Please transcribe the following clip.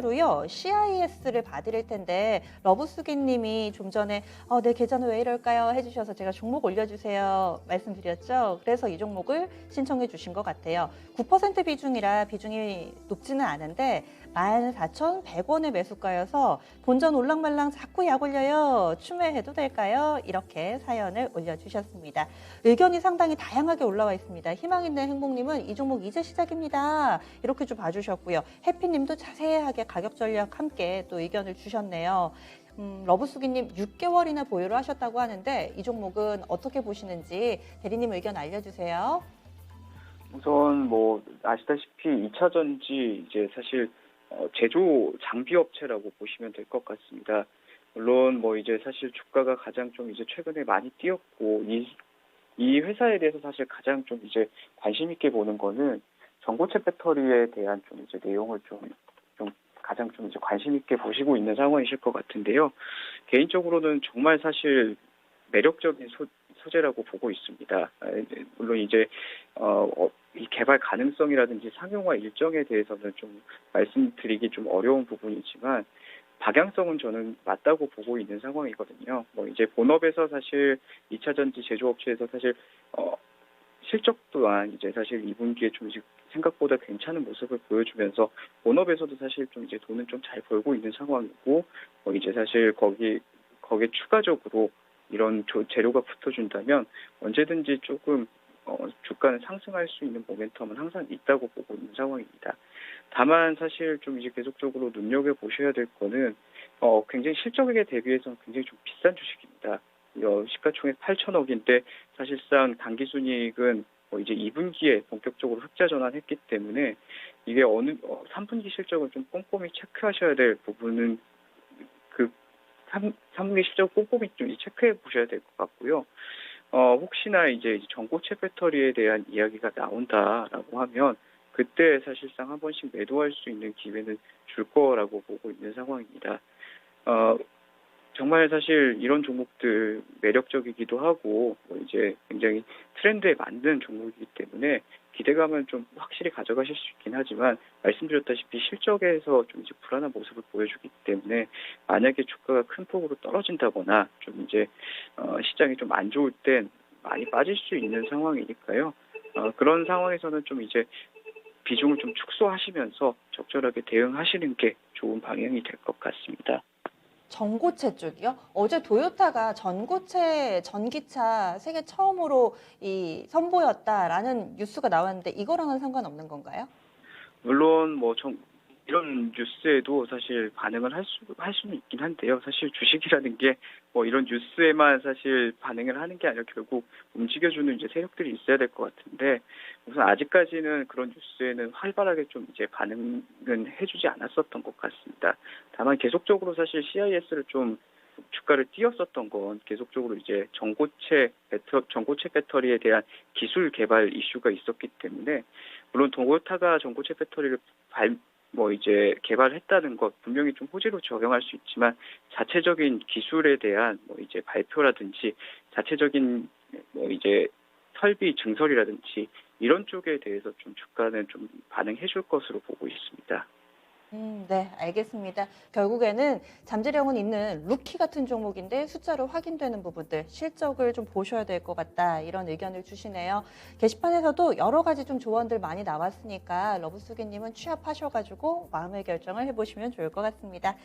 문자로요, CIS를 봐드릴 텐데, 러브수기님이 좀 전에 내 계좌는 왜 이럴까요? 해주셔서 제가 종목 올려주세요 말씀드렸죠. 그래서 이 종목을 신청해 주신 것 같아요. 9% 비중이라 비중이 높지는 않은데 14,100원의 매수가여서 본전 올랑말랑 자꾸 약 올려요. 추매해도 될까요? 이렇게 사연을 올려주셨습니다. 의견이 상당히 다양하게 올라와 있습니다. 희망 있는 행복님은 이 종목 이제 시작입니다. 이렇게 좀 봐주셨고요. 해피님도 자세하게 가격 전략 함께 또 의견을 주셨네요. 러브수기님 6개월이나 보유를 하셨다고 하는데 이 종목은 어떻게 보시는지 대리님 의견 알려주세요. 우선 뭐 아시다시피 2차 전지 이제 사실 제조 장비 업체라고 보시면 될 것 같습니다. 물론 뭐 이제 사실 주가가 가장 좀 이제 최근에 많이 뛰었고 이 회사에 대해서 사실 가장 좀 이제 관심 있게 보는 거는 전고체 배터리에 대한 좀 이제 내용을 좀 가장 좀 이제 관심 있게 보시고 있는 상황이실 것 같은데요. 개인적으로는 정말 사실 매력적인 소재라고 보고 있습니다. 물론 이제 이 개발 가능성이라든지 상용화 일정에 대해서는 좀 말씀드리기 좀 어려운 부분이지만 방향성은 저는 맞다고 보고 있는 상황이거든요. 뭐 이제 본업에서 사실 2차 전지 제조업체에서 사실 실적 또한 이제 사실 2분기에 좀 생각보다 괜찮은 모습을 보여주면서 본업에서도 사실 좀 이제 돈은 좀 잘 벌고 있는 상황이고 이제 사실 거기에 추가적으로 이런 재료가 붙어준다면 언제든지 조금 주가는 상승할 수 있는 모멘텀은 항상 있다고 보고 있는 상황입니다. 다만 사실 좀 이제 계속적으로 눈여겨 보셔야 될 거는 굉장히 실적에 대비해서는 굉장히 좀 비싼 주식입니다. 시가총액 8천억인데 사실상 당기순이익은 이제 2분기에 본격적으로 흑자 전환했기 때문에 이게 3분기 실적을 좀 꼼꼼히 체크하셔야 될 부분은 그 3분기 실적 꼼꼼히 좀 체크해 보셔야 될 것 같고요. 혹시나 이제 전고체 배터리에 대한 이야기가 나온다라고 하면 그때 사실상 한 번씩 매도할 수 있는 기회는 줄 거라고 보고 있는 상황입니다. 정말 사실 이런 종목들 매력적이기도 하고 이제 굉장히 트렌드에 맞는 종목이기 때문에 기대감은 좀 확실히 가져가실 수 있긴 하지만 말씀드렸다시피 실적에서 좀 이제 불안한 모습을 보여주기 때문에 만약에 주가가 큰 폭으로 떨어진다거나 좀 이제 시장이 좀 안 좋을 땐 많이 빠질 수 있는 상황이니까요. 그런 상황에서는 좀 이제 비중을 좀 축소하시면서 적절하게 대응하시는 게 좋은 방향이 될 것 같습니다. 전고체 쪽이요? 어제 도요타가 전고체 전기차 세계 처음으로 선보였다라는 뉴스가 나왔는데 이거랑은 상관없는 건가요? 물론 이런 뉴스에도 사실 반응을 할 수는 있긴 한데요. 사실 주식이라는 게 이런 뉴스에만 사실 반응을 하는 게 아니라 결국 움직여주는 이제 세력들이 있어야 될 것 같은데 우선 아직까지는 그런 뉴스에는 활발하게 좀 이제 반응은 해주지 않았었던 것 같습니다. 다만 계속적으로 사실 CIS를 좀 주가를 띄웠었던 건 계속적으로 이제 전고체 배터리에 대한 기술 개발 이슈가 있었기 때문에 물론 도요타가 전고체 배터리를 이제 개발했다는 것 분명히 좀 호재로 적용할 수 있지만 자체적인 기술에 대한 이제 발표라든지 자체적인 이제 설비 증설이라든지 이런 쪽에 대해서 좀 주가는 좀 반응해 줄 것으로 보고 있습니다. 네, 알겠습니다. 결국에는 잠재력은 있는 루키 같은 종목인데 숫자로 확인되는 부분들, 실적을 좀 보셔야 될 것 같다. 이런 의견을 주시네요. 게시판에서도 여러 가지 좀 조언들 많이 나왔으니까 러브수기님은 취합하셔가지고 마음의 결정을 해보시면 좋을 것 같습니다.